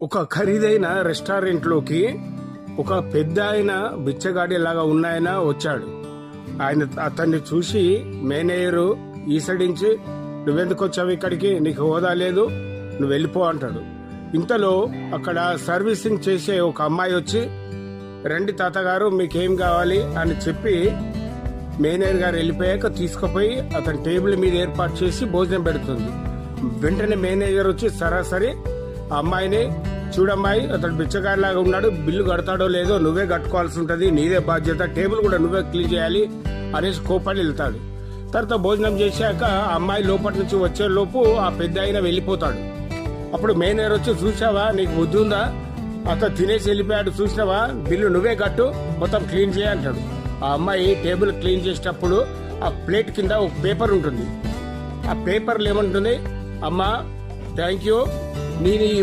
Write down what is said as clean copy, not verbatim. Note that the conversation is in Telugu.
ఒక ఖరీదైన రెస్టారెంట్లోకి ఒక పెద్ద ఆయన బిచ్చగాడి లాగా ఉన్నాయన వచ్చాడు. అతన్ని చూసి మేనేజరు ఈసడించి, నువ్వెందుకు వచ్చావు ఇక్కడికి, నీకు హోదా లేదు, నువ్వు వెళ్ళిపో అంటాడు. ఇంతలో అక్కడ సర్వీసింగ్ చేసే ఒక అమ్మాయి వచ్చి, రండి తాతగారు మీకేం కావాలి అని చెప్పి మేనేజర్ గారు వెళ్ళిపోయాక తీసుకుపోయి అతని టేబుల్ మీద ఏర్పాటు చేసి భోజనం పెడుతుంది. వెంటనే మేనేజర్ వచ్చి సరాసరి ఆ అమ్మాయిని, చూడమ్మాయి అతడు బిచ్చగాడిలాగా ఉన్నాడు, బిల్లు కడతాడో లేదో నువ్వే కట్టుకోవాల్సి ఉంటుంది, నీదే బాధ్యత, టేబుల్ కూడా నువ్వే క్లీన్ చేయాలి అనేసి కోపడి వెళ్తాడు. తర్వాత భోజనం చేశాక ఆ అమ్మాయి లోపటి నుంచి వచ్చే లోపు ఆ పెద్ద ఆయన వెళ్ళిపోతాడు. అప్పుడు మేనేజర్ వచ్చి, చూసావా నీకు బుద్ధి ఉందా, అతను తినేసి వెళ్ళిపోయాడు చూసినావా, బిల్లు నువ్వే కట్టు, మొత్తం క్లీన్ చేయంటాడు. ఆ అమ్మాయి టేబుల్ క్లీన్ చేసేటప్పుడు ఆ ప్లేట్ కింద ఒక పేపర్ ఉంటుంది. ఆ పేపర్లు ఏమంటుంది, అమ్మా థ్యాంక్ యూ, నేను ఈ